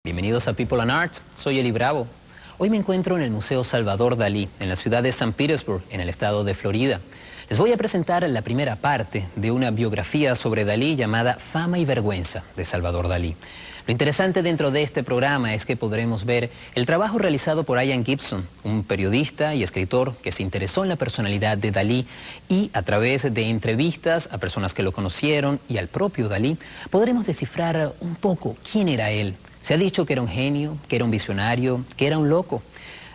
Bienvenidos a People and Art, soy Eli Bravo. Hoy me encuentro en el Museo Salvador Dalí, en la ciudad de St. Petersburg, en el estado de Florida. Les voy a presentar la primera parte de una biografía sobre Dalí llamada Fama y Vergüenza de Salvador Dalí. Lo interesante dentro de este programa es que podremos ver el trabajo realizado por Ian Gibson, un periodista y escritor que se interesó en la personalidad de Dalí, y a través de entrevistas a personas que lo conocieron y al propio Dalí, podremos descifrar un poco quién era él. Se ha dicho que era un genio, que era un visionario, que era un loco.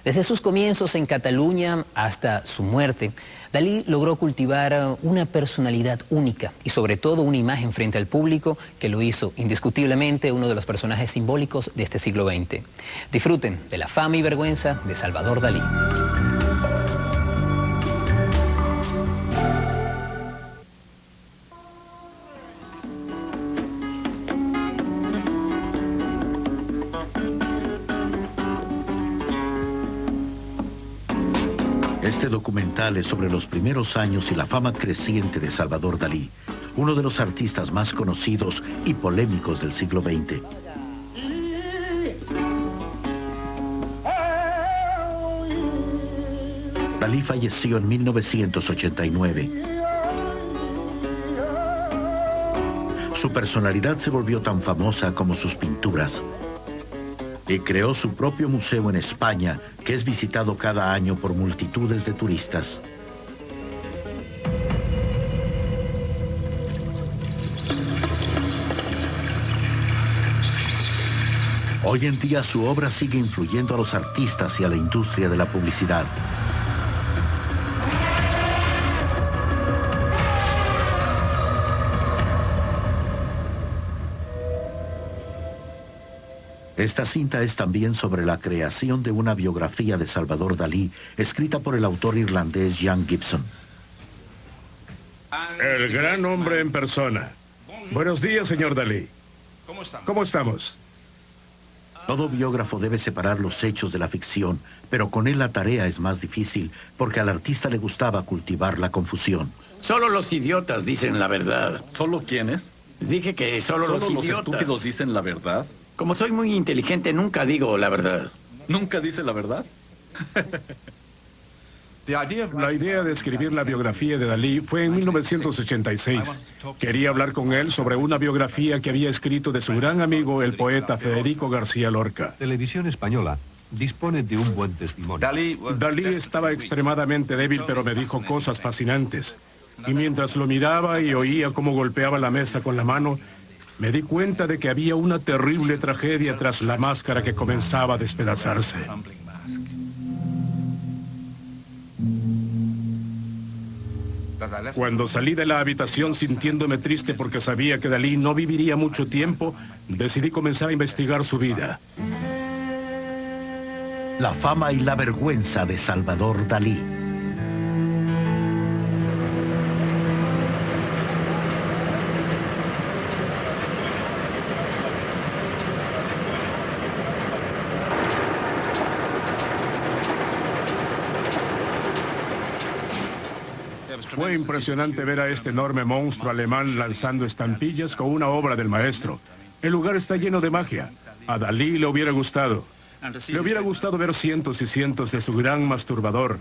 Desde sus comienzos en Cataluña hasta su muerte, Dalí logró cultivar una personalidad única y sobre todo una imagen frente al público que lo hizo indiscutiblemente uno de los personajes simbólicos de este siglo XX. Disfruten de la fama y vergüenza de Salvador Dalí. Este documental es sobre los primeros años y la fama creciente de Salvador Dalí, uno de los artistas más conocidos y polémicos del siglo XX. Dalí falleció en 1989. Su personalidad se volvió tan famosa como sus pinturas, y creó su propio museo en España, que es visitado cada año por multitudes de turistas. Hoy en día su obra sigue influyendo a los artistas y a la industria de la publicidad. Esta cinta es también sobre la creación de una biografía de Salvador Dalí, escrita por el autor irlandés Ian Gibson. El gran hombre en persona. Buenos días, señor Dalí. ¿Cómo estamos? Todo biógrafo debe separar los hechos de la ficción, pero con él la tarea es más difícil, porque al artista le gustaba cultivar la confusión. Solo los idiotas dicen la verdad. ¿Solo quiénes? Dije que solo los idiotas. ¿Estúpidos dicen la verdad? Como soy muy inteligente, nunca digo la verdad. ¿Nunca dice la verdad? La idea de escribir la biografía de Dalí fue en 1986. Quería hablar con él sobre una biografía que había escrito de su gran amigo, el poeta Federico García Lorca. Televisión Española dispone de un buen testimonio. Dalí estaba extremadamente débil, pero me dijo cosas fascinantes. Y mientras lo miraba y oía cómo golpeaba la mesa con la mano, me di cuenta de que había una terrible tragedia tras la máscara que comenzaba a despedazarse. Cuando salí de la habitación sintiéndome triste porque sabía que Dalí no viviría mucho tiempo, decidí comenzar a investigar su vida. La fama y la vergüenza de Salvador Dalí. Fue impresionante ver a este enorme monstruo alemán lanzando estampillas con una obra del maestro. El lugar está lleno de magia. A Dalí le hubiera gustado. Le hubiera gustado ver cientos y cientos de su gran masturbador.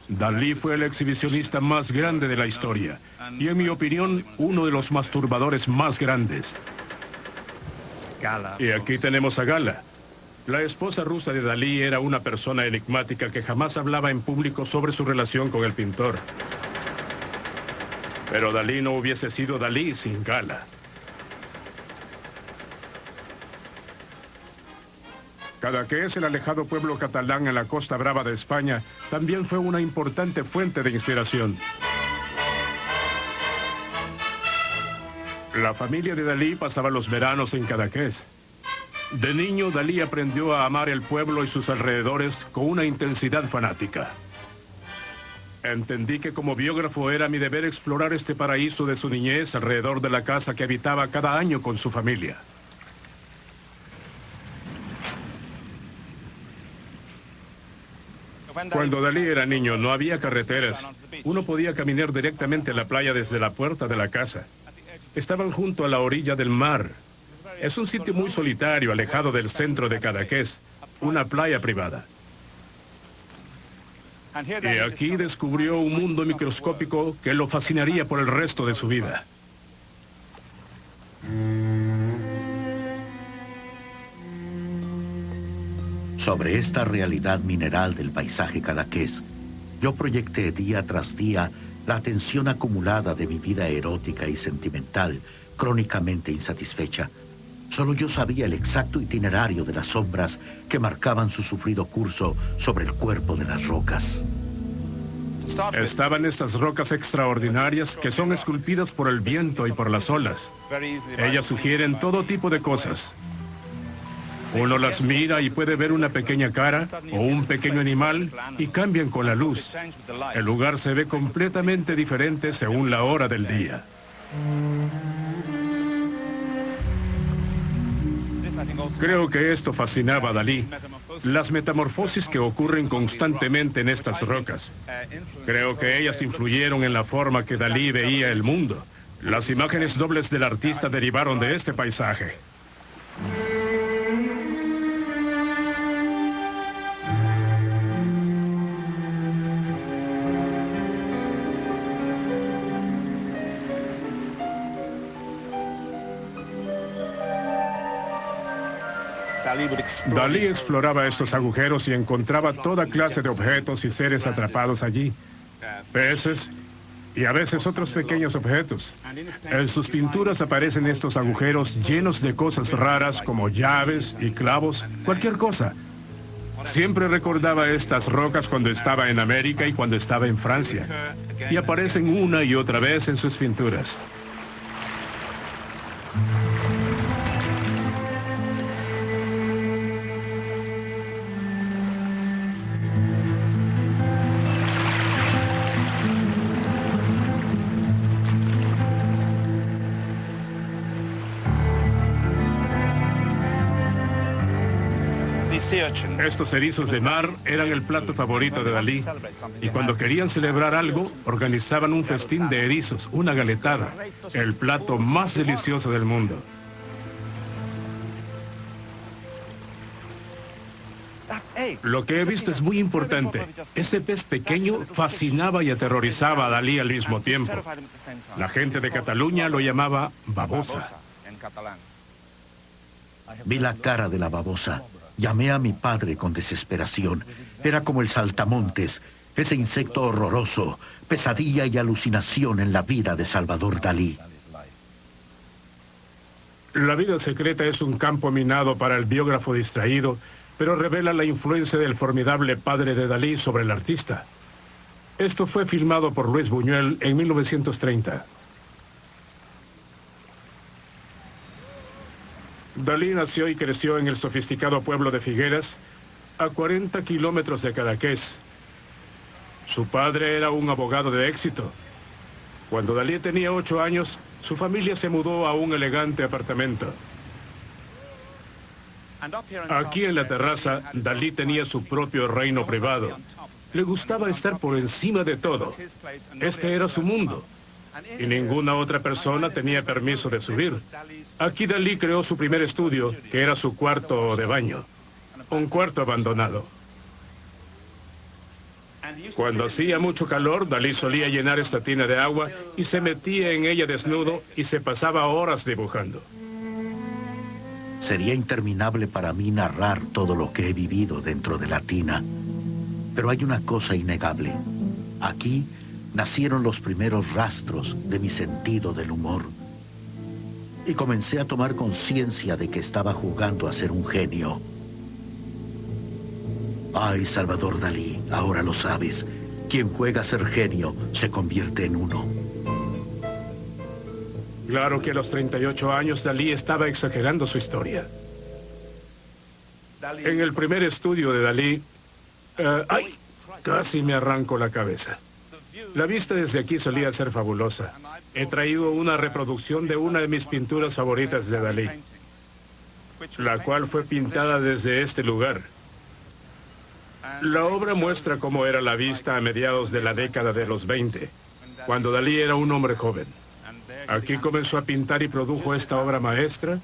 Dalí fue el exhibicionista más grande de la historia. Y en mi opinión, uno de los masturbadores más grandes. Y aquí tenemos a Gala. La esposa rusa de Dalí era una persona enigmática que jamás hablaba en público sobre su relación con el pintor. Pero Dalí no hubiese sido Dalí sin Gala. Cadaqués, el alejado pueblo catalán en la Costa Brava de España, también fue una importante fuente de inspiración. La familia de Dalí pasaba los veranos en Cadaqués. De niño, Dalí aprendió a amar el pueblo y sus alrededores con una intensidad fanática. Entendí que como biógrafo era mi deber explorar este paraíso de su niñez alrededor de la casa que habitaba cada año con su familia. Cuando Dalí era niño no había carreteras. Uno podía caminar directamente a la playa desde la puerta de la casa. Estaban junto a la orilla del mar. Es un sitio muy solitario, alejado del centro de Cadaqués, una playa privada. Y aquí descubrió un mundo microscópico que lo fascinaría por el resto de su vida. Sobre esta realidad mineral del paisaje cadaqués, yo proyecté día tras día la atención acumulada de mi vida erótica y sentimental, crónicamente insatisfecha. Solo yo sabía el exacto itinerario de las sombras que marcaban su sufrido curso sobre el cuerpo de las rocas. Estaban estas rocas extraordinarias que son esculpidas por el viento y por las olas. Ellas sugieren todo tipo de cosas. Uno las mira y puede ver una pequeña cara o un pequeño animal y cambian con la luz. El lugar se ve completamente diferente según la hora del día. Creo que esto fascinaba a Dalí, las metamorfosis que ocurren constantemente en estas rocas. Creo que ellas influyeron en la forma que Dalí veía el mundo. Las imágenes dobles del artista derivaron de este paisaje. Dalí exploraba estos agujeros y encontraba toda clase de objetos y seres atrapados allí. Peces y a veces otros pequeños objetos. En sus pinturas aparecen estos agujeros llenos de cosas raras como llaves y clavos, cualquier cosa. Siempre recordaba estas rocas cuando estaba en América y cuando estaba en Francia. Y aparecen una y otra vez en sus pinturas. Estos erizos de mar eran el plato favorito de Dalí. Y cuando querían celebrar algo, organizaban un festín de erizos, una galetada, el plato más delicioso del mundo. Lo que he visto es muy importante. Ese pez pequeño fascinaba y aterrorizaba a Dalí al mismo tiempo. La gente de Cataluña lo llamaba babosa. Vi la cara de la babosa. Llamé a mi padre con desesperación. Era como el saltamontes, ese insecto horroroso, pesadilla y alucinación en la vida de Salvador Dalí. La vida secreta es un campo minado para el biógrafo distraído, pero revela la influencia del formidable padre de Dalí sobre el artista. Esto fue filmado por Luis Buñuel en 1930. Dalí nació y creció en el sofisticado pueblo de Figueras, a 40 kilómetros de Cadaqués. Su padre era un abogado de éxito. Cuando Dalí tenía 8 años, su familia se mudó a un elegante apartamento. Aquí en la terraza, Dalí tenía su propio reino privado. Le gustaba estar por encima de todo. Este era su mundo. Y ninguna otra persona tenía permiso de subir. Aquí Dalí creó su primer estudio, que era su cuarto de baño. Un cuarto abandonado. Cuando hacía mucho calor, Dalí solía llenar esta tina de agua y se metía en ella desnudo y se pasaba horas dibujando. Sería interminable para mí narrar todo lo que he vivido dentro de la tina. Pero hay una cosa innegable. Aquí nacieron los primeros rastros de mi sentido del humor. Y comencé a tomar conciencia de que estaba jugando a ser un genio. Ay, Salvador Dalí, ahora lo sabes. Quien juega a ser genio se convierte en uno. Claro que a los 38 años Dalí estaba exagerando su historia. En el primer estudio de Dalí... ¡ay! Casi me arranco la cabeza. La vista desde aquí solía ser fabulosa. He traído una reproducción de una de mis pinturas favoritas de Dalí, la cual fue pintada desde este lugar. La obra muestra cómo era la vista a mediados de la década de los 20, cuando Dalí era un hombre joven. Aquí comenzó a pintar y produjo esta obra maestra,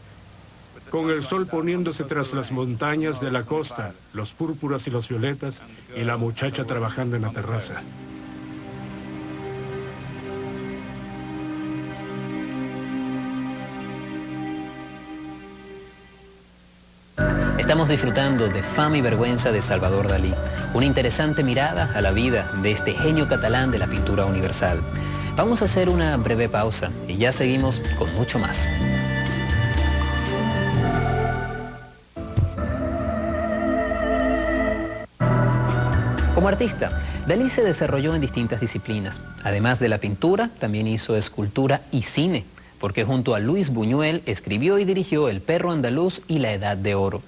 con el sol poniéndose tras las montañas de la costa, los púrpuras y los violetas, y la muchacha trabajando en la terraza. Estamos disfrutando de Fama y Vergüenza de Salvador Dalí, una interesante mirada a la vida de este genio catalán de la pintura universal. Vamos a hacer una breve pausa y ya seguimos con mucho más. Como artista, Dalí se desarrolló en distintas disciplinas. Además de la pintura, también hizo escultura y cine, porque junto a Luis Buñuel escribió y dirigió El perro andaluz y La edad de oro.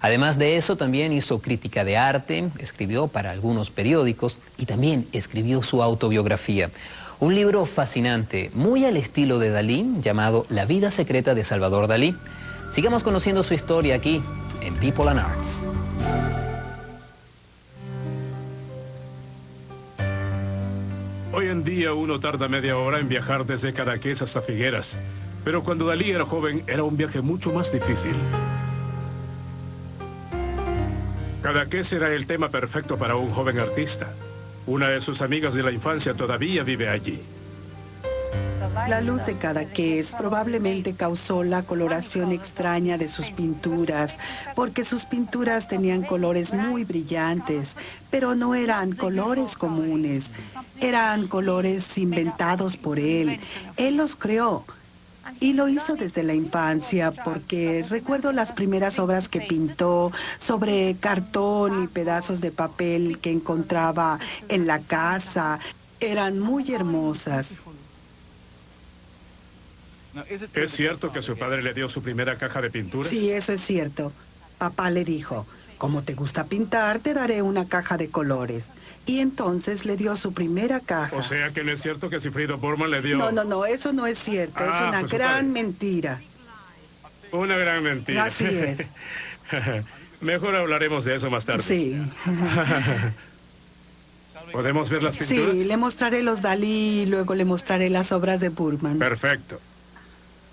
Además de eso, también hizo crítica de arte, escribió para algunos periódicos y también escribió su autobiografía. Un libro fascinante, muy al estilo de Dalí, llamado La vida secreta de Salvador Dalí. Sigamos conociendo su historia aquí, en People and Arts. Hoy en día uno tarda media hora en viajar desde Cadaqués hasta Figueras, pero cuando Dalí era joven era un viaje mucho más difícil. Cadaqués era el tema perfecto para un joven artista. Una de sus amigas de la infancia todavía vive allí. La luz de Cadaqués probablemente causó la coloración extraña de sus pinturas, porque sus pinturas tenían colores muy brillantes, pero no eran colores comunes, eran colores inventados por él. Él los creó. Y lo hizo desde la infancia, porque recuerdo las primeras obras que pintó sobre cartón y pedazos de papel que encontraba en la casa. Eran muy hermosas. ¿Es cierto que su padre le dio su primera caja de pinturas? Sí, eso es cierto. Papá le dijo, como te gusta pintar, te daré una caja de colores. Y entonces le dio su primera caja. O sea que no es cierto que Sigfrido Bormann le dio... No, eso no es cierto. Es una pues gran mentira. Una gran mentira. Así es. Mejor hablaremos de eso más tarde. Sí. ¿Podemos ver las pinturas? Sí, le mostraré los Dalí y luego le mostraré las obras de Bormann. Perfecto.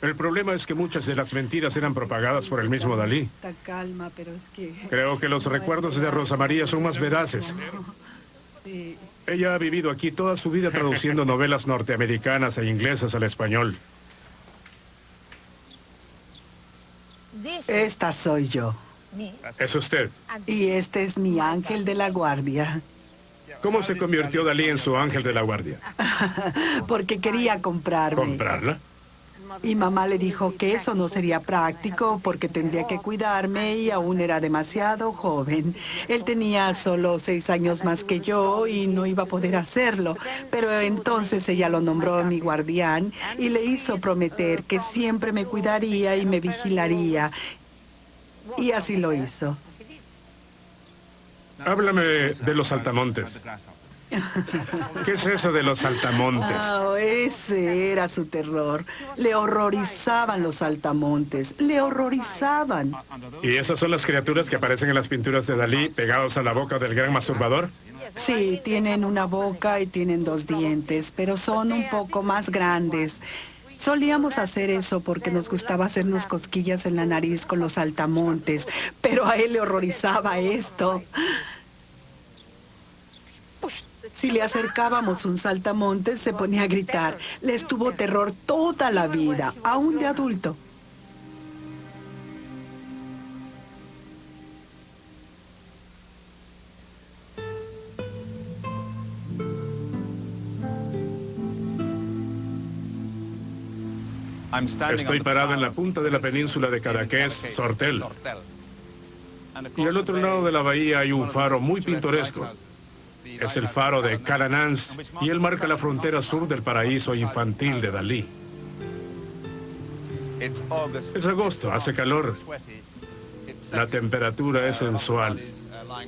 El problema es que muchas de las mentiras eran propagadas por el mismo Dalí. Calma, pero es que... Creo que los recuerdos de Rosa María son más veraces. Sí. Ella ha vivido aquí toda su vida traduciendo novelas norteamericanas e inglesas al español. Esta soy yo. ¿Es usted? Y este es mi ángel de la guardia. ¿Cómo se convirtió Dalí en su ángel de la guardia? Porque quería comprarme. ¿Comprarla? Y mamá le dijo que eso no sería práctico porque tendría que cuidarme y aún era demasiado joven. Él tenía solo 6 años más que yo y no iba a poder hacerlo. Pero entonces ella lo nombró mi guardián y le hizo prometer que siempre me cuidaría y me vigilaría. Y así lo hizo. Háblame de los saltamontes. ¿Qué es eso de los saltamontes? Ese era su terror. Le horrorizaban los saltamontes. Le horrorizaban. ¿Y esas son las criaturas que aparecen en las pinturas de Dalí pegados a la boca del gran masturbador? Sí, tienen una boca y tienen 2 dientes, pero son un poco más grandes. Solíamos hacer eso porque nos gustaba hacernos cosquillas en la nariz con los saltamontes, pero a él le horrorizaba esto. Si le acercábamos un saltamontes, se ponía a gritar. Les tuvo terror toda la vida, aún de adulto. Estoy parado en la punta de la península de Cadaqués, Sortel. Y al otro lado de la bahía hay un faro muy pintoresco. Es el faro de Calanans y él marca la frontera sur del paraíso infantil de Dalí. Es agosto, hace calor. La temperatura es sensual.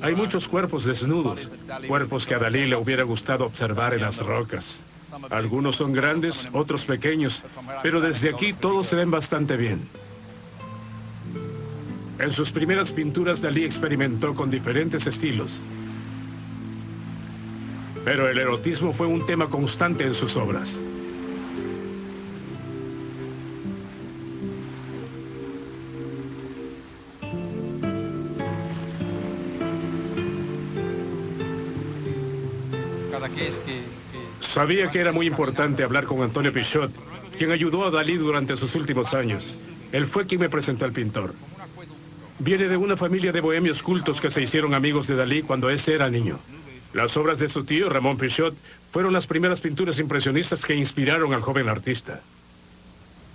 Hay muchos cuerpos desnudos, cuerpos que a Dalí le hubiera gustado observar en las rocas. Algunos son grandes, otros pequeños, pero desde aquí todos se ven bastante bien. En sus primeras pinturas, Dalí experimentó con diferentes estilos. Pero el erotismo fue un tema constante en sus obras. Sabía que era muy importante hablar con Antonio Pichot, quien ayudó a Dalí durante sus últimos años. Él fue quien me presentó al pintor. Viene de una familia de bohemios cultos que se hicieron amigos de Dalí cuando ese era niño. Las obras de su tío, Ramón Pichot, fueron las primeras pinturas impresionistas que inspiraron al joven artista.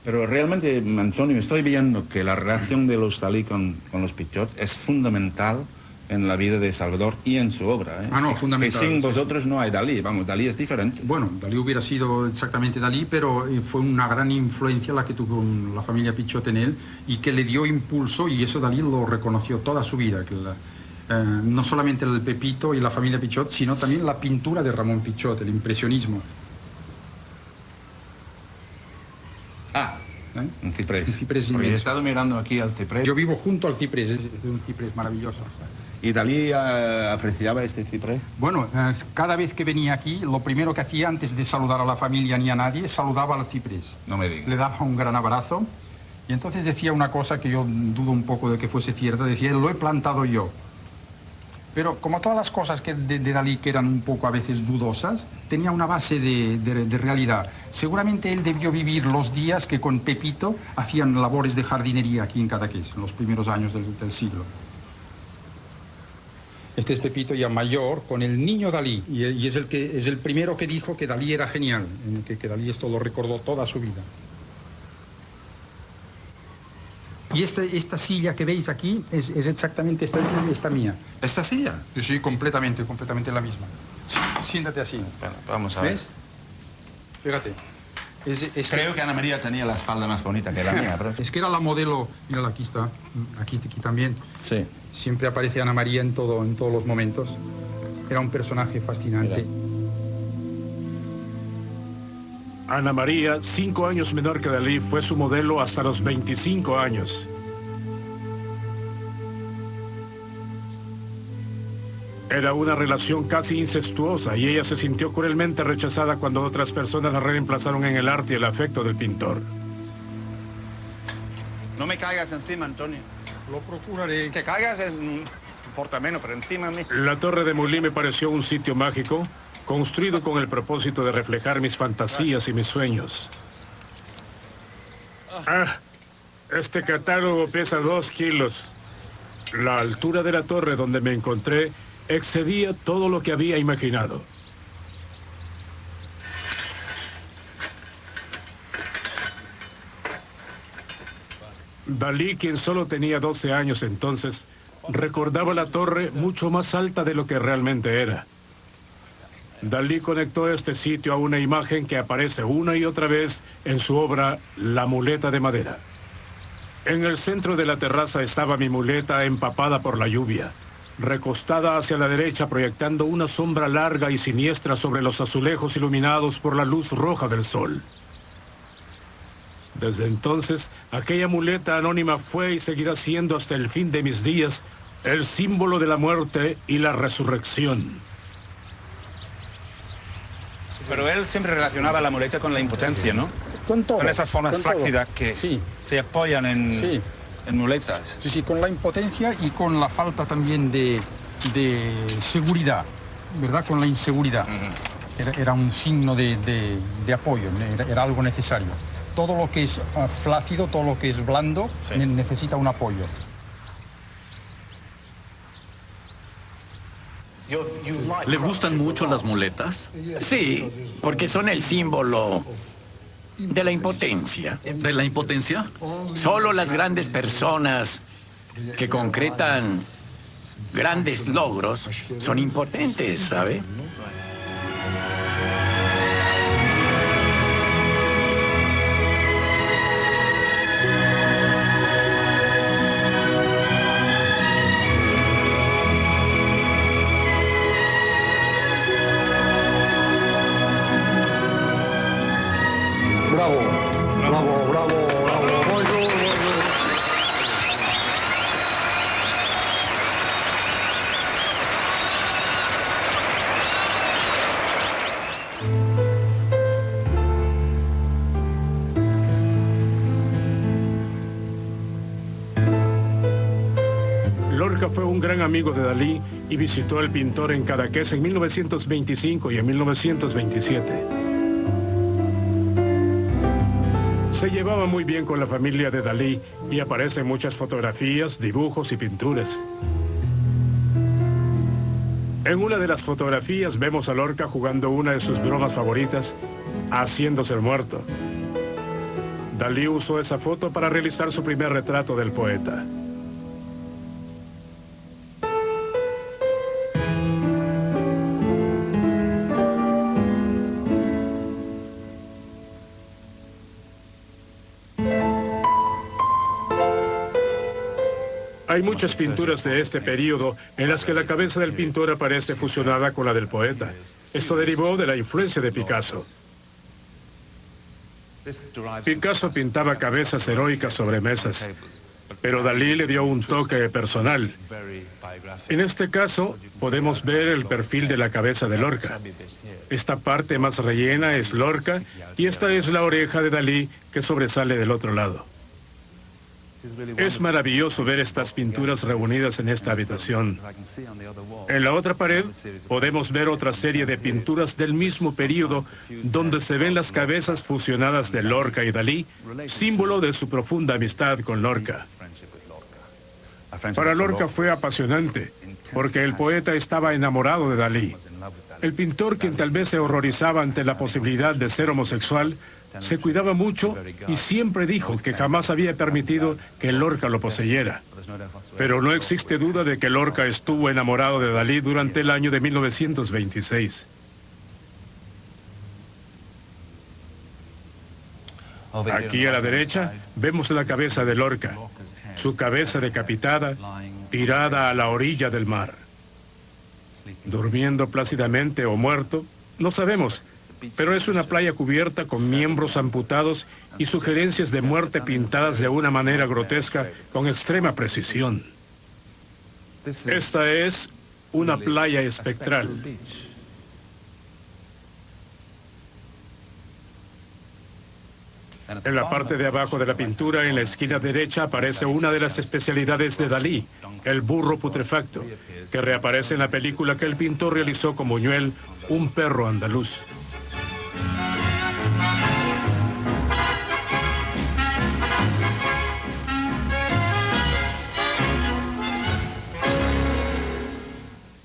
Pero realmente, Antonio, estoy viendo que la relación de los Dalí con los Pichot es fundamental en la vida de Salvador y en su obra, ¿eh? Ah, no, fundamental. Que sin vosotros no hay Dalí, vamos, Dalí es diferente. Bueno, Dalí hubiera sido exactamente Dalí, pero fue una gran influencia la que tuvo la familia Pichot en él y que le dio impulso, y eso Dalí lo reconoció toda su vida, que no solamente el Pepito y la familia Pichot, sino también la pintura de Ramón Pichot, el impresionismo. Un ciprés. Un ciprés Porque he inmenso. estado mirando aquí al ciprés. Yo vivo junto al ciprés, es un ciprés maravilloso. ¿Y Dalí apreciaba este ciprés? Bueno, cada vez que venía aquí, lo primero que hacía antes de saludar a la familia ni a nadie, saludaba al ciprés. No me digas. Le daba un gran abrazo y entonces decía una cosa que yo dudo un poco de que fuese cierta, decía, lo he plantado yo. Pero como todas las cosas de Dalí que eran un poco a veces dudosas, tenía una base de realidad. Seguramente él debió vivir los días que con Pepito hacían labores de jardinería aquí en Cadaqués, en los primeros años del siglo. Este es Pepito ya mayor con el niño Dalí, y es el primero que dijo que Dalí era genial, que Dalí esto lo recordó toda su vida. Y esta silla que veis aquí es exactamente esta mía. ¿Esta silla? Sí, completamente la misma. Siéntate así. Bueno, vamos a ver. ¿Ves? Fíjate. Creo que Ana María tenía la espalda más bonita que la mía, pero... Es que era la modelo... Mira, aquí está. Aquí también. Sí. Siempre aparece Ana María en todos los momentos. Era un personaje fascinante. Mira. Ana María, 5 años menor que Dalí, fue su modelo hasta los 25 años. Era una relación casi incestuosa y ella se sintió cruelmente rechazada cuando otras personas la reemplazaron en el arte y el afecto del pintor. No me caigas encima, Antonio. Lo procuraré. Que caigas no importa menos, pero encima de mí. La Torre de Mulí me pareció un sitio mágico, construido con el propósito de reflejar mis fantasías y mis sueños. Este catálogo pesa 2 kilos. La altura de la torre donde me encontré excedía todo lo que había imaginado. Dalí, quien solo tenía 12 años entonces, recordaba la torre mucho más alta de lo que realmente era. Dalí conectó este sitio a una imagen que aparece una y otra vez en su obra La muleta de madera. En el centro de la terraza estaba mi muleta empapada por la lluvia, recostada hacia la derecha proyectando una sombra larga y siniestra sobre los azulejos iluminados por la luz roja del sol. Desde entonces, aquella muleta anónima fue y seguirá siendo hasta el fin de mis días el símbolo de la muerte y la resurrección. Pero él siempre relacionaba la muleta con la impotencia, ¿no? Con todo. Con esas formas flácidas que se apoyan en muletas. Sí, con la impotencia y con la falta también de seguridad, ¿verdad? Con la inseguridad. Era un signo de apoyo, era algo necesario. Todo lo que es flácido, todo lo que es blando, necesita un apoyo. ¿Le gustan mucho las muletas? Sí, porque son el símbolo de la impotencia. ¿De la impotencia? Solo las grandes personas que concretan grandes logros son impotentes, ¿sabe? Bravo, bravo, bravo, bravo. Bonjour, bonjour. fue un gran amigo de Dalí y visitó al pintor en Cadaqués en 1925 y en 1927. Se llevaba muy bien con la familia de Dalí y aparecen muchas fotografías, dibujos y pinturas. En una de las fotografías vemos a Lorca jugando una de sus bromas favoritas, haciéndose el muerto. Dalí usó esa foto para realizar su primer retrato del poeta. Hay muchas pinturas de este periodo en las que la cabeza del pintor aparece fusionada con la del poeta. Esto derivó de la influencia de Picasso. Picasso pintaba cabezas heroicas sobre mesas, pero Dalí le dio un toque personal. En este caso, podemos ver el perfil de la cabeza de Lorca. Esta parte más rellena es Lorca y esta es la oreja de Dalí que sobresale del otro lado. Es maravilloso ver estas pinturas reunidas en esta habitación. En la otra pared podemos ver otra serie de pinturas del mismo periodo donde se ven las cabezas fusionadas de Lorca y Dalí, símbolo de su profunda amistad con Lorca. Para Lorca fue apasionante, porque el poeta estaba enamorado de Dalí. El pintor, quien tal vez se horrorizaba ante la posibilidad de ser homosexual, se cuidaba mucho y siempre dijo que jamás había permitido que Lorca lo poseyera. Pero no existe duda de que Lorca estuvo enamorado de Dalí durante el año de 1926. Aquí a la derecha vemos la cabeza de Lorca, su cabeza decapitada, tirada a la orilla del mar. Durmiendo plácidamente o muerto, no sabemos, pero es una playa cubierta con miembros amputados y sugerencias de muerte pintadas de una manera grotesca con extrema precisión. Esta es una playa espectral. En la parte de abajo de la pintura, en la esquina derecha, aparece una de las especialidades de Dalí, el burro putrefacto, que reaparece en la película que el pintor realizó con Buñuel, Un perro andaluz.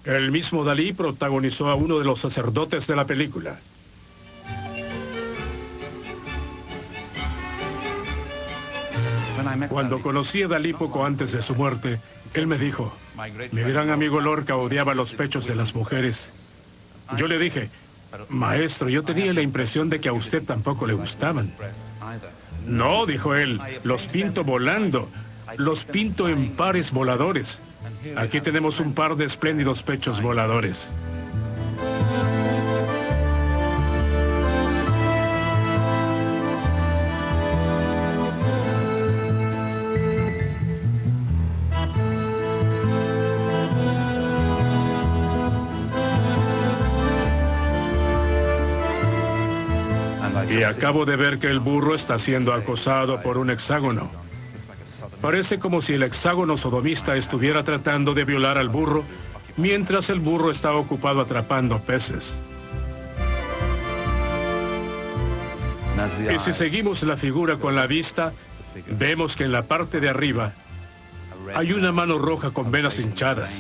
El mismo Dalí protagonizó a uno de los sacerdotes de la película. Cuando conocí a Dalí poco antes de su muerte, él me dijo, mi gran amigo Lorca odiaba los pechos de las mujeres. Yo le dije, maestro, yo tenía la impresión de que a usted tampoco le gustaban. No, dijo él, los pinto volando, los pinto en pares voladores. Aquí tenemos un par de espléndidos pechos voladores. Y acabo de ver que el burro está siendo acosado por un hexágono. Parece como si el hexágono sodomista estuviera tratando de violar al burro, mientras el burro está ocupado atrapando peces. Y si seguimos la figura con la vista, vemos que en la parte de arriba hay una mano roja con venas hinchadas.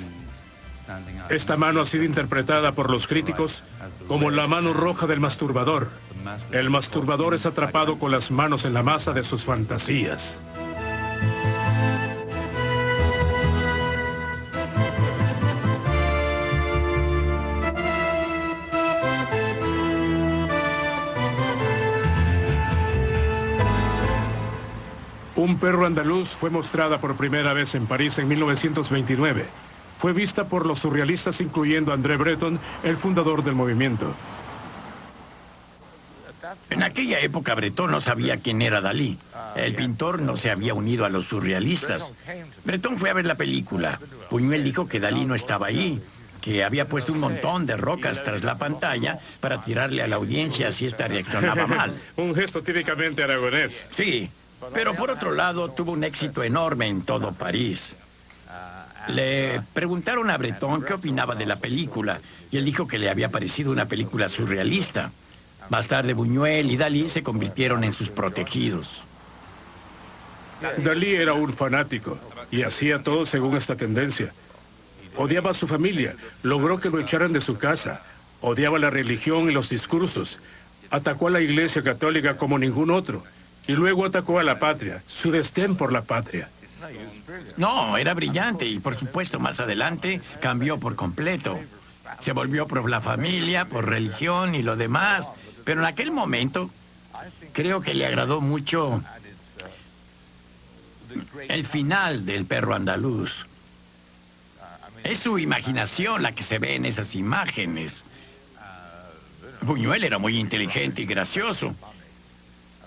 Esta mano ha sido interpretada por los críticos como la mano roja del masturbador. El masturbador es atrapado con las manos en la masa de sus fantasías. Un perro andaluz fue mostrada por primera vez en París en 1929. Fue vista por los surrealistas, incluyendo a André Breton, el fundador del movimiento. En aquella época Breton no sabía quién era Dalí. El pintor no se había unido a los surrealistas. Breton fue a ver la película. Buñuel dijo que Dalí no estaba allí, que había puesto un montón de rocas tras la pantalla para tirarle a la audiencia si ésta reaccionaba mal. Un gesto típicamente aragonés. Sí, pero por otro lado tuvo un éxito enorme en todo París. Le preguntaron a Breton qué opinaba de la película y él dijo que le había parecido una película surrealista. Más tarde Buñuel y Dalí se convirtieron en sus protegidos. Dalí era un fanático y hacía todo según esta tendencia. Odiaba a su familia, logró que lo echaran de su casa, odiaba la religión y los discursos, atacó a la Iglesia Católica como ningún otro y luego atacó a la patria, su desdén por la patria. No, era brillante y por supuesto más adelante cambió por completo. Se volvió por la familia, por religión y lo demás, pero en aquel momento creo que le agradó mucho el final del Perro Andaluz. Es su imaginación la que se ve en esas imágenes. Buñuel era muy inteligente y gracioso,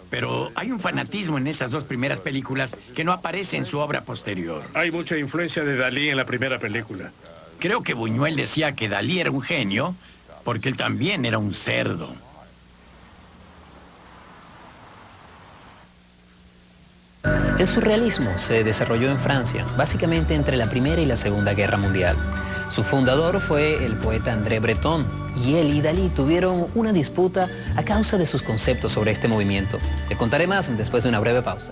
pero hay un fanatismo en esas dos primeras películas que no aparece en su obra posterior. Hay mucha influencia de Dalí en la primera película. Creo que Buñuel decía que Dalí era un genio porque él también era un cerdo. El surrealismo se desarrolló en Francia, básicamente entre la Primera y la Segunda Guerra Mundial. Su fundador fue el poeta André Breton, y él y Dalí tuvieron una disputa a causa de sus conceptos sobre este movimiento. Le contaré más después de una breve pausa.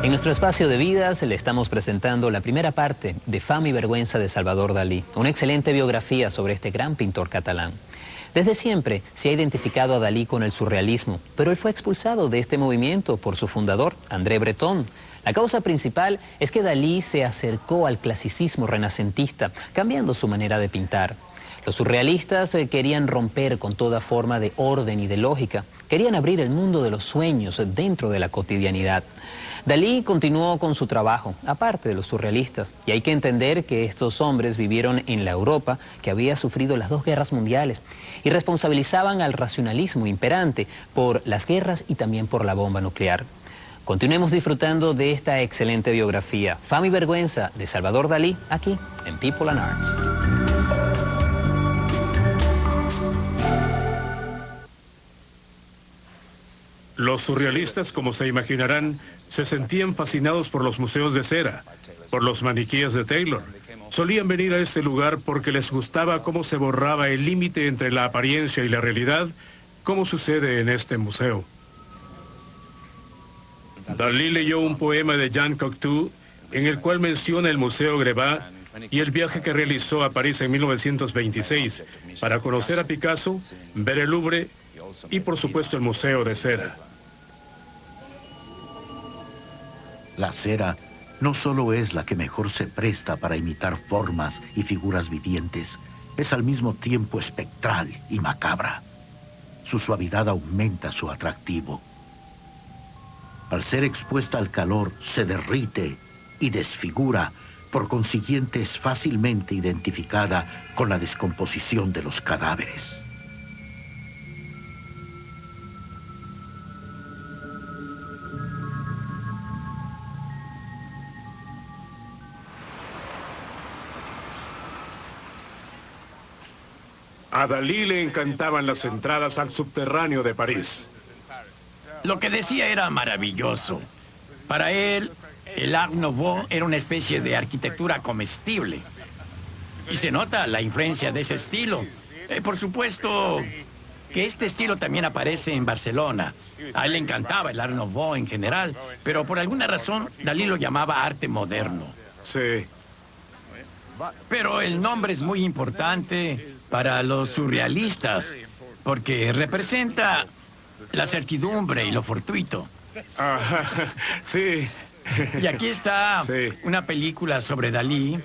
En nuestro espacio de vidas le estamos presentando la primera parte de Fama y Vergüenza de Salvador Dalí, una excelente biografía sobre este gran pintor catalán. Desde siempre se ha identificado a Dalí con el surrealismo, pero él fue expulsado de este movimiento por su fundador, André Breton. La causa principal es que Dalí se acercó al clasicismo renacentista, cambiando su manera de pintar. Los surrealistas querían romper con toda forma de orden y de lógica, querían abrir el mundo de los sueños dentro de la cotidianidad. Dalí continuó con su trabajo, aparte de los surrealistas, y hay que entender que estos hombres vivieron en la Europa que había sufrido las dos guerras mundiales y responsabilizaban al racionalismo imperante por las guerras y también por la bomba nuclear. Continuemos disfrutando de esta excelente biografía, Fama y Vergüenza de Salvador Dalí, aquí en People and Arts. Los surrealistas, como se imaginarán, se sentían fascinados por los museos de cera, por los maniquíes de Taylor. Solían venir a este lugar porque les gustaba cómo se borraba el límite entre la apariencia y la realidad, como sucede en este museo. Dalí leyó un poema de Jean Cocteau en el cual menciona el Museo Grévy y el viaje que realizó a París en 1926 para conocer a Picasso, ver el Louvre y por supuesto el Museo de Cera. La cera no solo es la que mejor se presta para imitar formas y figuras vivientes, es al mismo tiempo espectral y macabra. Su suavidad aumenta su atractivo. Al ser expuesta al calor, se derrite y desfigura, por consiguiente es fácilmente identificada con la descomposición de los cadáveres. A Dalí le encantaban las entradas al subterráneo de París. Lo que decía era maravilloso. Para él, el Art Nouveau era una especie de arquitectura comestible. Y se nota la influencia de ese estilo. Por supuesto que este estilo también aparece en Barcelona. A él le encantaba el Art Nouveau en general, pero por alguna razón Dalí lo llamaba arte moderno. Sí. Pero el nombre es muy importante para los surrealistas, porque representa la certidumbre y lo fortuito. Ajá, sí. Y aquí está una película sobre Dalí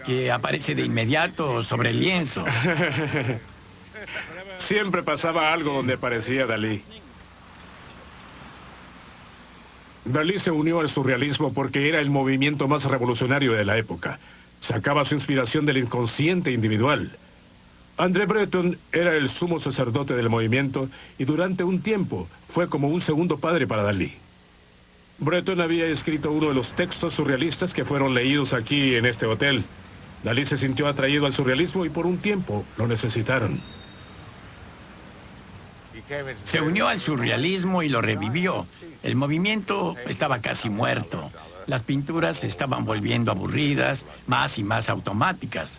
que aparece de inmediato sobre el lienzo. Siempre pasaba algo donde aparecía Dalí. Dalí se unió al surrealismo porque era el movimiento más revolucionario de la época. Sacaba su inspiración del inconsciente individual. André Breton era el sumo sacerdote del movimiento y durante un tiempo fue como un segundo padre para Dalí. Breton había escrito uno de los textos surrealistas que fueron leídos aquí en este hotel. Dalí se sintió atraído al surrealismo y por un tiempo lo necesitaron. Se unió al surrealismo y lo revivió. El movimiento estaba casi muerto. Las pinturas se estaban volviendo aburridas, más y más automáticas.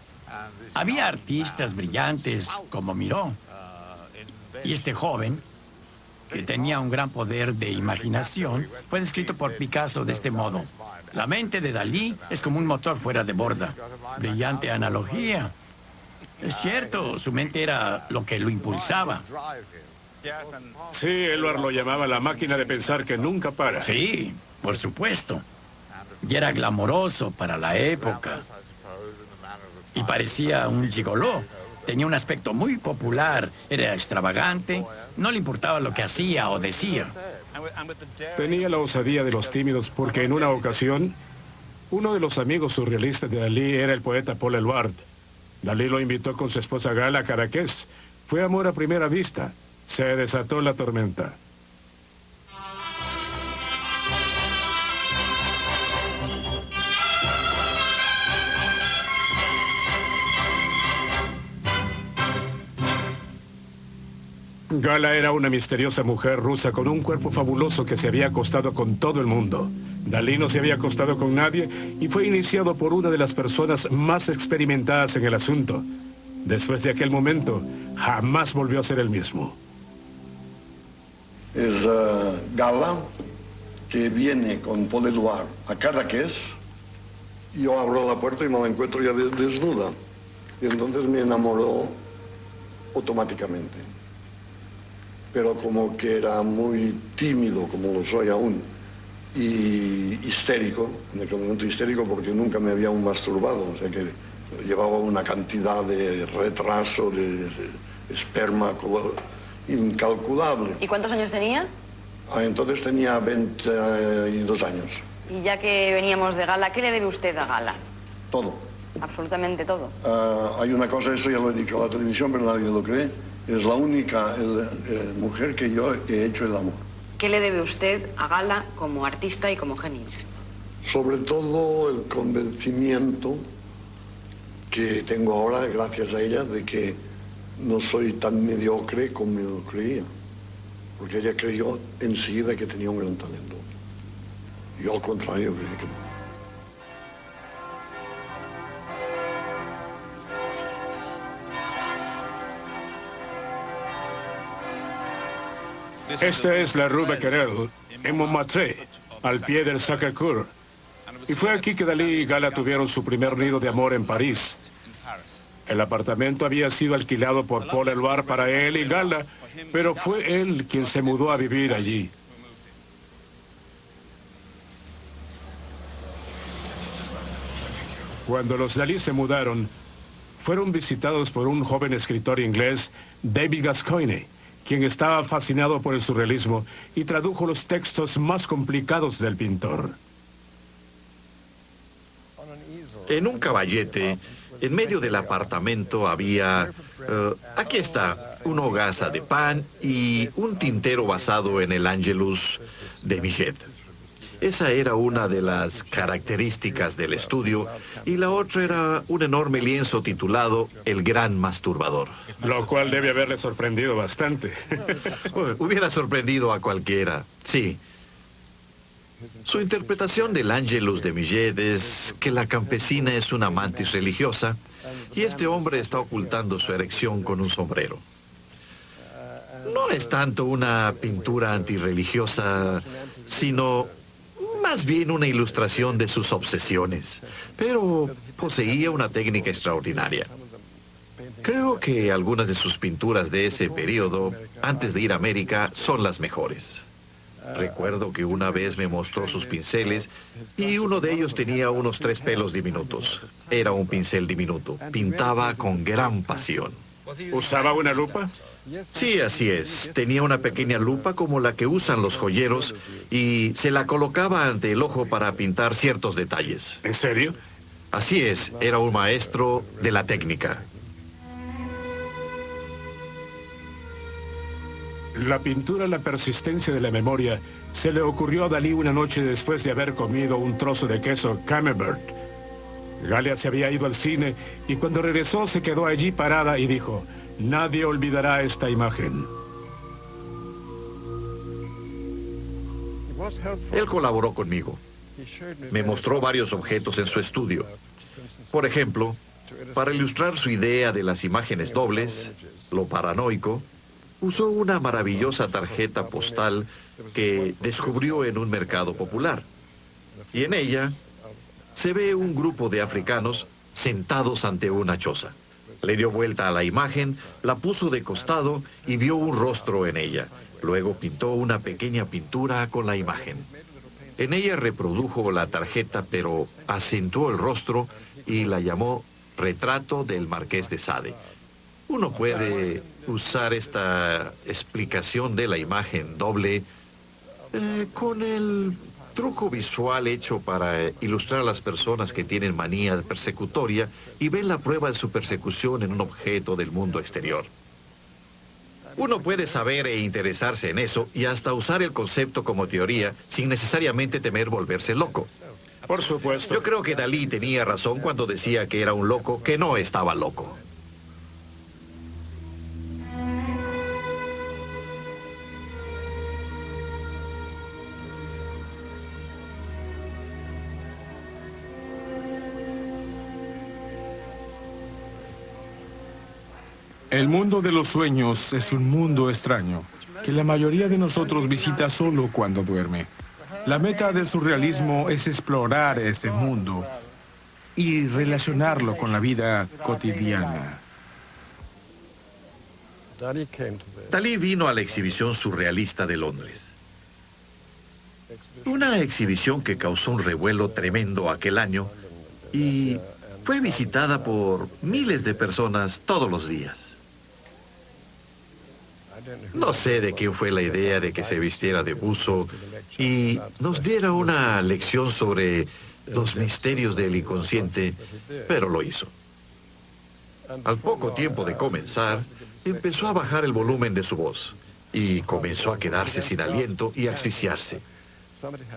Había artistas brillantes como Miró. Y este joven, que tenía un gran poder de imaginación, fue descrito por Picasso de este modo. La mente de Dalí es como un motor fuera de borda. Brillante analogía. Es cierto, su mente era lo que lo impulsaba. Sí, Éluard lo llamaba la máquina de pensar que nunca para. Sí, por supuesto. Y era glamoroso para la época. Y parecía un gigoló. Tenía un aspecto muy popular, era extravagante, no le importaba lo que hacía o decía. Tenía la osadía de los tímidos porque en una ocasión, uno de los amigos surrealistas de Dalí era el poeta Paul Eluard. Dalí lo invitó con su esposa Gala a Cadaqués. Fue amor a primera vista. Se desató la tormenta. Gala era una misteriosa mujer rusa con un cuerpo fabuloso que se había acostado con todo el mundo. Dalí no se había acostado con nadie y fue iniciado por una de las personas más experimentadas en el asunto. Después de aquel momento, jamás volvió a ser el mismo. Es Gala, que viene con Paul Eluard a Cadaqués. Yo abro la puerta y me la encuentro ya desnuda. Y entonces me enamoró automáticamente. Pero como que era muy tímido, como lo soy aún, y histérico, en aquel momento histérico porque nunca me había masturbado, o sea que llevaba una cantidad de retraso, de esperma incalculable. ¿Y cuántos años tenía? Entonces tenía 22 años. Y ya que veníamos de Gala, ¿qué le debe usted a Gala? Todo. Absolutamente todo. Hay una cosa, eso ya lo he dicho a la televisión, pero nadie lo cree. Es la única mujer que yo he hecho el amor. ¿Qué le debe usted a Gala como artista y como genio? Sobre todo el convencimiento que tengo ahora, gracias a ella, de que no soy tan mediocre como yo creía. Porque ella creyó enseguida que tenía un gran talento. Yo al contrario creí que no. Esta es la Rue Becquerel, en Montmartre, al pie del Sacré-Cœur. Y fue aquí que Dalí y Gala tuvieron su primer nido de amor en París. El apartamento había sido alquilado por Paul Eluard para él y Gala, pero fue él quien se mudó a vivir allí. Cuando los Dalí se mudaron, fueron visitados por un joven escritor inglés, David Gascoigne, quien estaba fascinado por el surrealismo y tradujo los textos más complicados del pintor. En un caballete, en medio del apartamento había... aquí está, una hogaza de pan y un tintero basado en el Angelus de Millet. Esa era una de las características del estudio y la otra era un enorme lienzo titulado El Gran Masturbador. Lo cual debe haberle sorprendido bastante. Hubiera sorprendido a cualquiera, sí. Su interpretación del Angelus de Millet es que la campesina es una mantis religiosa y este hombre está ocultando su erección con un sombrero. No es tanto una pintura antirreligiosa, sino más bien una ilustración de sus obsesiones, pero poseía una técnica extraordinaria. Creo que algunas de sus pinturas de ese periodo, antes de ir a América, son las mejores. Recuerdo que una vez me mostró sus pinceles y uno de ellos tenía unos 3 pelos diminutos. Era un pincel diminuto. Pintaba con gran pasión. ¿Usaba una lupa? Sí, así es. Tenía una pequeña lupa como la que usan los joyeros y se la colocaba ante el ojo para pintar ciertos detalles. ¿En serio? Así es. Era un maestro de la técnica. La pintura La persistencia de la memoria se le ocurrió a Dalí una noche después de haber comido un trozo de queso Camembert. Gala se había ido al cine y cuando regresó se quedó allí parada y dijo: nadie olvidará esta imagen. Él colaboró conmigo. Me mostró varios objetos en su estudio. Por ejemplo, para ilustrar su idea de las imágenes dobles, lo paranoico, usó una maravillosa tarjeta postal que descubrió en un mercado popular. Y en ella se ve un grupo de africanos sentados ante una choza. Le dio vuelta a la imagen, la puso de costado y vio un rostro en ella. Luego pintó una pequeña pintura con la imagen. En ella reprodujo la tarjeta, pero acentuó el rostro y la llamó Retrato del Marqués de Sade. Uno puede usar esta explicación de la imagen doble con el truco visual hecho para ilustrar a las personas que tienen manía persecutoria y ven la prueba de su persecución en un objeto del mundo exterior. Uno puede saber e interesarse en eso y hasta usar el concepto como teoría sin necesariamente temer volverse loco. Por supuesto. Yo creo que Dalí tenía razón cuando decía que era un loco que no estaba loco. El mundo de los sueños es un mundo extraño, que la mayoría de nosotros visita solo cuando duerme. La meta del surrealismo es explorar ese mundo y relacionarlo con la vida cotidiana. Dalí vino a la exhibición surrealista de Londres. Una exhibición que causó un revuelo tremendo aquel año y fue visitada por miles de personas todos los días. No sé de quién fue la idea de que se vistiera de buzo y nos diera una lección sobre los misterios del inconsciente, pero lo hizo. Al poco tiempo de comenzar, empezó a bajar el volumen de su voz y comenzó a quedarse sin aliento y asfixiarse.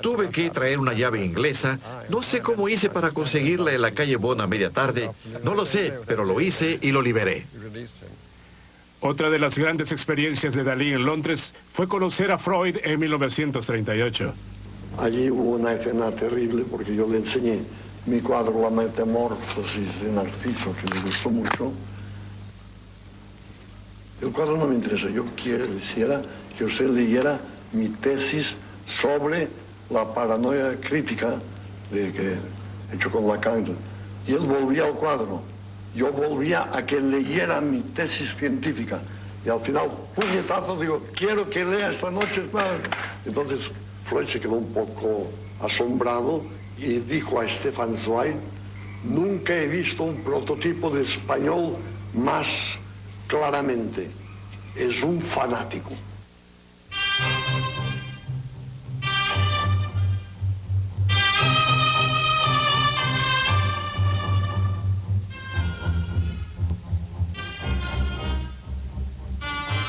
Tuve que traer una llave inglesa. No sé cómo hice para conseguirla en la calle Bonn a media tarde. No lo sé, pero lo hice y lo liberé. Otra de las grandes experiencias de Dalí en Londres fue conocer a Freud en 1938. Allí hubo una escena terrible porque yo le enseñé mi cuadro La Metamorfosis de Narciso, que le gustó mucho. El cuadro no me interesa, yo quisiera que usted leyera mi tesis sobre la paranoia crítica que he hecho con Lacan. Y él volvía al cuadro. Yo volvía a que leyera mi tesis científica. Y al final, puñetazo, digo, quiero que lea esta noche. Entonces, Freud se quedó un poco asombrado y dijo a Stefan Zweig, nunca he visto un prototipo de español más claramente. Es un fanático.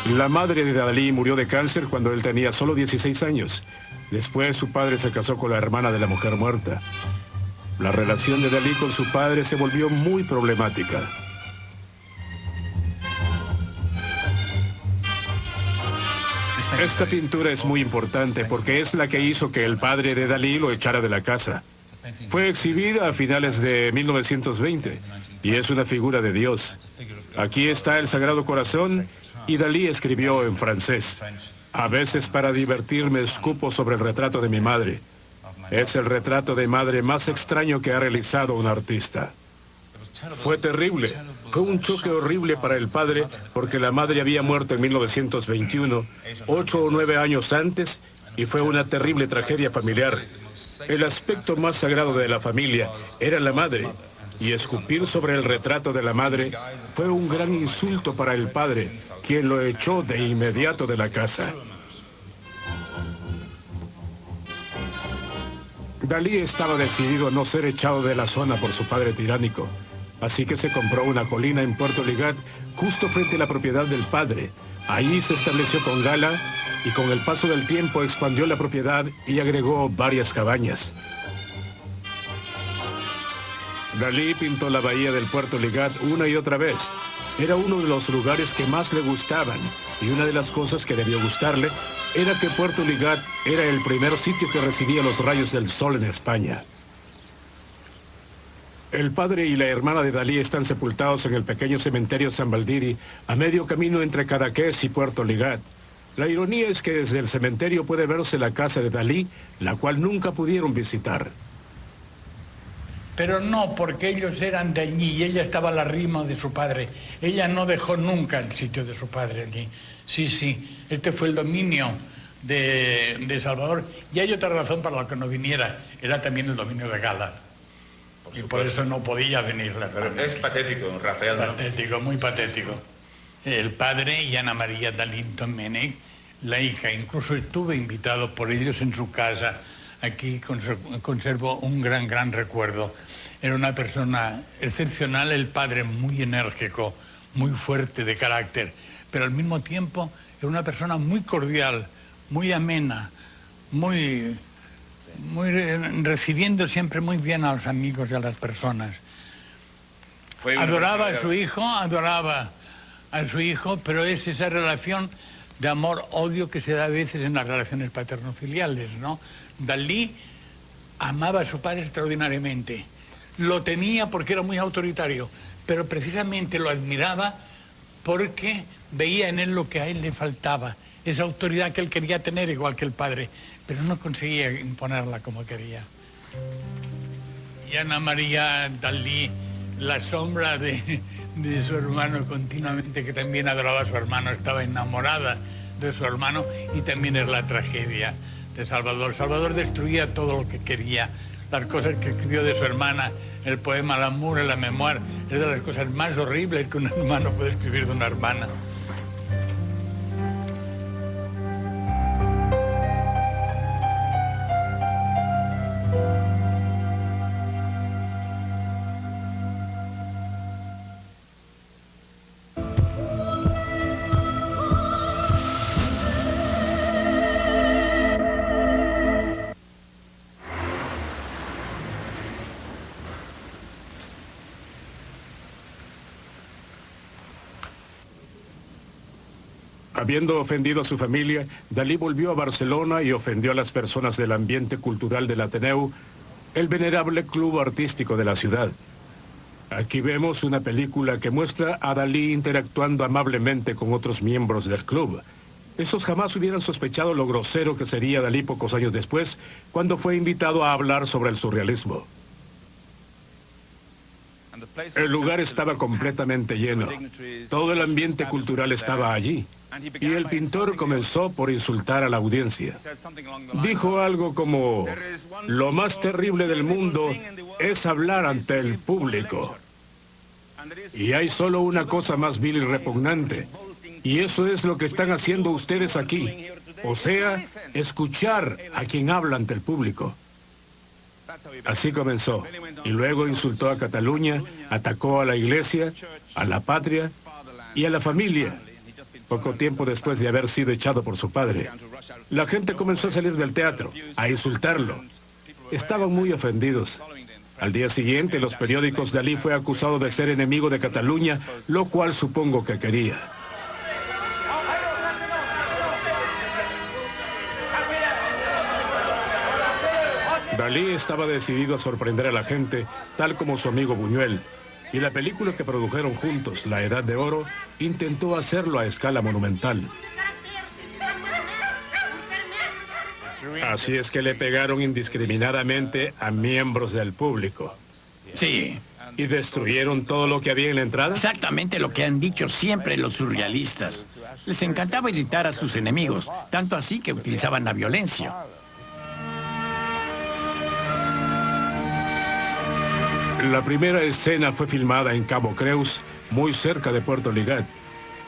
La madre de Dalí murió de cáncer cuando él tenía solo 16 años. Después su padre se casó con la hermana de la mujer muerta. La relación de Dalí con su padre se volvió muy problemática. Esta pintura es muy importante porque es la que hizo que el padre de Dalí lo echara de la casa. Fue exhibida a finales de 1920 y es una figura de Dios. Aquí está el Sagrado Corazón y Dalí escribió en francés. A veces para divertirme escupo sobre el retrato de mi madre. Es el retrato de madre más extraño que ha realizado un artista. Fue terrible. Fue un choque horrible para el padre porque la madre había muerto en 1921, 8 o 9 años antes, y fue una terrible tragedia familiar. El aspecto más sagrado de la familia era la madre, y escupir sobre el retrato de la madre fue un gran insulto para el padre, quien lo echó de inmediato de la casa. Dalí estaba decidido a no ser echado de la zona por su padre tiránico, así que se compró una colina en Puerto Ligat, justo frente a la propiedad del padre. Ahí se estableció con Gala, y con el paso del tiempo expandió la propiedad y agregó varias cabañas. Dalí pintó la bahía del Puerto Ligat una y otra vez. Era uno de los lugares que más le gustaban, y una de las cosas que debió gustarle era que Puerto Ligat era el primer sitio que recibía los rayos del sol en España. El padre y la hermana de Dalí están sepultados en el pequeño cementerio San Valdiri, a medio camino entre Cadaqués y Puerto Ligat. La ironía es que desde el cementerio puede verse la casa de Dalí, la cual nunca pudieron visitar. Pero no, porque ellos eran de allí y ella estaba a la rima de su padre. Ella no dejó nunca el sitio de su padre allí. Sí, este fue el dominio de Salvador. Y hay otra razón para la que no viniera, era también el dominio de Gala. Y por eso no podía venir. Pero es patético, Rafael, ¿no? Patético, muy patético. El padre y Ana María Dalí Domènech, la hija, incluso estuve invitado por ellos en su casa. Aquí conservo un gran recuerdo. Era una persona excepcional, el padre muy enérgico, muy fuerte de carácter, pero al mismo tiempo era una persona muy cordial, muy amena, muy recibiendo siempre muy bien a los amigos y a las personas. Adoraba a su hijo, pero es esa relación de amor-odio que se da a veces en las relaciones paterno-filiales, ¿no? Dalí amaba a su padre extraordinariamente. Lo temía porque era muy autoritario, pero precisamente lo admiraba porque veía en él lo que a él le faltaba, esa autoridad que él quería tener igual que el padre, pero no conseguía imponerla como quería. Y Ana María Dalí, la sombra de su hermano continuamente, que también adoraba a su hermano, estaba enamorada de su hermano, y también es la tragedia de Salvador. Salvador destruía todo lo que quería, las cosas que escribió de su hermana, el poema L'amour et la mémoire, es de las cosas más horribles que un hermano puede escribir de una hermana. Habiendo ofendido a su familia, Dalí volvió a Barcelona y ofendió a las personas del ambiente cultural del Ateneu, el venerable club artístico de la ciudad. Aquí vemos una película que muestra a Dalí interactuando amablemente con otros miembros del club. Estos jamás hubieran sospechado lo grosero que sería Dalí pocos años después, cuando fue invitado a hablar sobre el surrealismo. El lugar estaba completamente lleno. Todo el ambiente cultural estaba allí. Y el pintor comenzó por insultar a la audiencia. Dijo algo como: lo más terrible del mundo es hablar ante el público. Y hay solo una cosa más vil y repugnante. Y eso es lo que están haciendo ustedes aquí. O sea, escuchar a quien habla ante el público. Así comenzó, y luego insultó a Cataluña, atacó a la iglesia, a la patria y a la familia, poco tiempo después de haber sido echado por su padre. La gente comenzó a salir del teatro, a insultarlo. Estaban muy ofendidos. Al día siguiente, los periódicos, Dalí fue acusado de ser enemigo de Cataluña, lo cual supongo que quería. Dalí estaba decidido a sorprender a la gente, tal como su amigo Buñuel, y la película que produjeron juntos, La Edad de Oro, intentó hacerlo a escala monumental. Así es que le pegaron indiscriminadamente a miembros del público. Sí. ¿Y destruyeron todo lo que había en la entrada? Exactamente lo que han dicho siempre los surrealistas. Les encantaba irritar a sus enemigos, tanto así que utilizaban la violencia. La primera escena fue filmada en Cabo Creus, muy cerca de Puerto Ligat,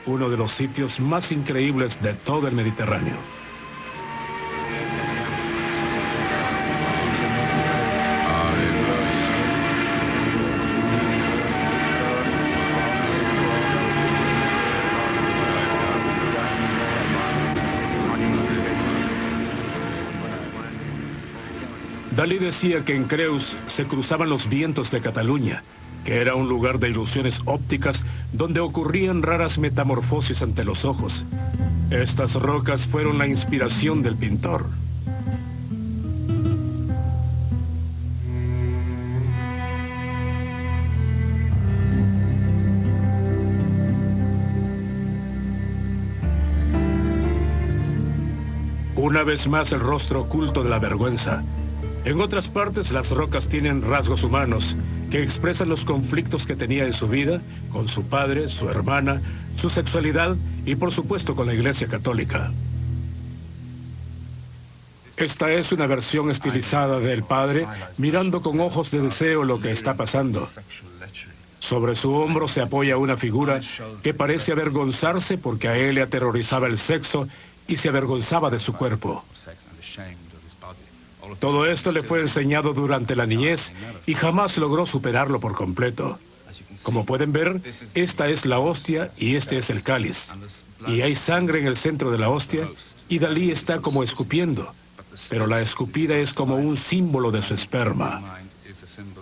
uno de los sitios más increíbles de todo el Mediterráneo. Dalí decía que en Creus se cruzaban los vientos de Cataluña, que era un lugar de ilusiones ópticas donde ocurrían raras metamorfosis ante los ojos. Estas rocas fueron la inspiración del pintor. Una vez más el rostro oculto de la vergüenza. En otras partes las rocas tienen rasgos humanos que expresan los conflictos que tenía en su vida con su padre, su hermana, su sexualidad y por supuesto con la Iglesia Católica. Esta es una versión estilizada del padre mirando con ojos de deseo lo que está pasando. Sobre su hombro se apoya una figura que parece avergonzarse porque a él le aterrorizaba el sexo y se avergonzaba de su cuerpo. Todo esto le fue enseñado durante la niñez y jamás logró superarlo por completo. Como pueden ver, esta es la hostia y este es el cáliz. Y hay sangre en el centro de la hostia y Dalí está como escupiendo. Pero la escupida es como un símbolo de su esperma.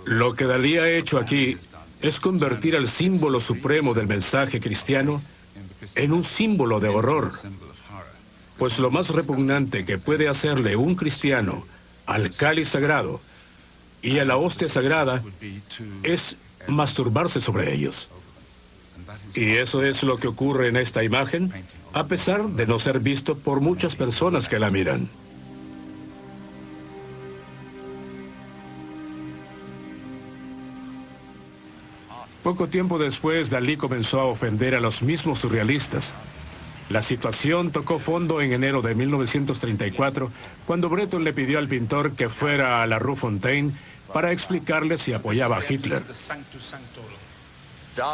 Lo que Dalí ha hecho aquí es convertir al símbolo supremo del mensaje cristiano en un símbolo de horror. Pues lo más repugnante que puede hacerle un cristiano al cáliz sagrado y a la hostia sagrada es masturbarse sobre ellos. Y eso es lo que ocurre en esta imagen, a pesar de no ser visto por muchas personas que la miran. Poco tiempo después, Dalí comenzó a ofender a los mismos surrealistas. La situación tocó fondo en enero de 1934, cuando Breton le pidió al pintor que fuera a la Rue Fontaine para explicarle si apoyaba a Hitler.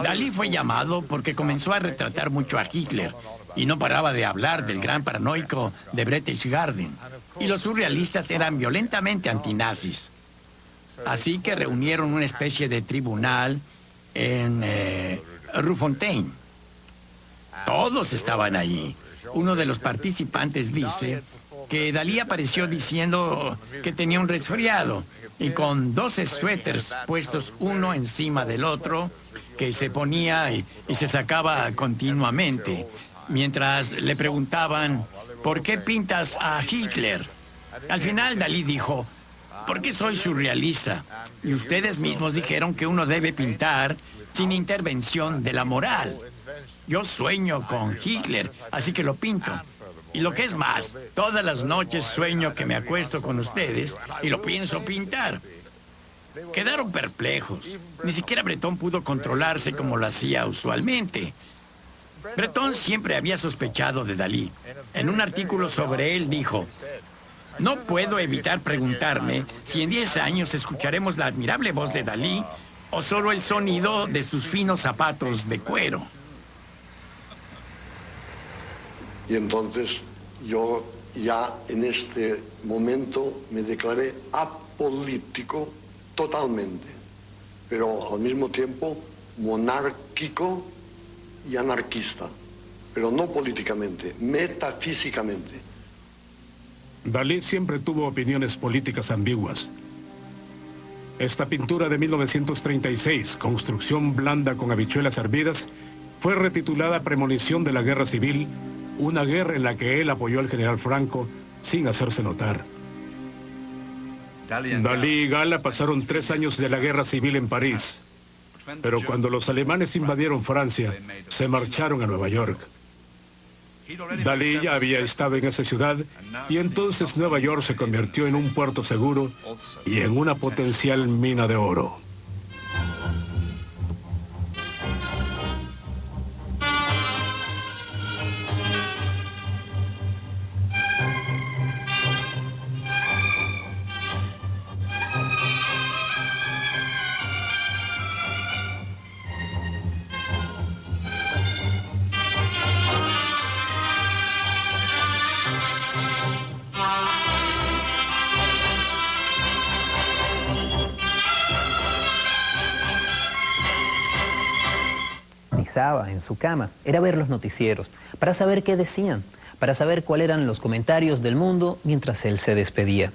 Dalí fue llamado porque comenzó a retratar mucho a Hitler y no paraba de hablar del gran paranoico de Berchtesgaden. Y los surrealistas eran violentamente antinazis. Así que reunieron una especie de tribunal en Rue Fontaine. Todos estaban allí. Uno de los participantes dice que Dalí apareció diciendo que tenía un resfriado y con 12 suéteres puestos uno encima del otro que se ponía y se sacaba continuamente, mientras le preguntaban ¿por qué pintas a Hitler? Al final Dalí dijo, porque soy surrealista y ustedes mismos dijeron que uno debe pintar sin intervención de la moral. Yo sueño con Hitler, así que lo pinto. Y lo que es más, todas las noches sueño que me acuesto con ustedes y lo pienso pintar. Quedaron perplejos. Ni siquiera Breton pudo controlarse como lo hacía usualmente. Breton siempre había sospechado de Dalí. En un artículo sobre él dijo, no puedo evitar preguntarme si en 10 años escucharemos la admirable voz de Dalí o solo el sonido de sus finos zapatos de cuero. Y entonces yo ya en este momento me declaré apolítico totalmente, pero al mismo tiempo monárquico y anarquista, pero no políticamente, metafísicamente. Dalí siempre tuvo opiniones políticas ambiguas. Esta pintura de 1936, construcción blanda con habichuelas hervidas, fue retitulada Premonición de la Guerra Civil, una guerra en la que él apoyó al general Franco sin hacerse notar. Dalí y Gala pasaron 3 años de la Guerra Civil en París, pero cuando los alemanes invadieron Francia, se marcharon a Nueva York. Dalí ya había estado en esa ciudad y entonces Nueva York se convirtió en un puerto seguro y en una potencial mina de oro. En su cama era ver los noticieros, para saber qué decían, para saber cuáles eran los comentarios del mundo mientras él se despedía.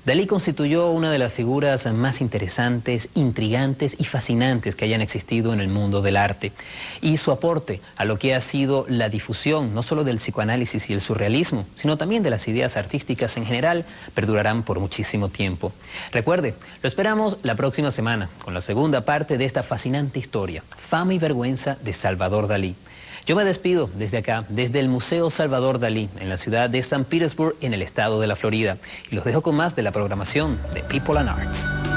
Dalí constituyó una de las figuras más interesantes, intrigantes y fascinantes que hayan existido en el mundo del arte. Y su aporte a lo que ha sido la difusión, no solo del psicoanálisis y el surrealismo, sino también de las ideas artísticas en general, perdurarán por muchísimo tiempo. Recuerde, lo esperamos la próxima semana, con la segunda parte de esta fascinante historia, Fama y Vergüenza de Salvador Dalí. Yo me despido desde acá, desde el Museo Salvador Dalí, en la ciudad de San Petersburg, en el estado de la Florida. Y los dejo con más de la programación de People and Arts.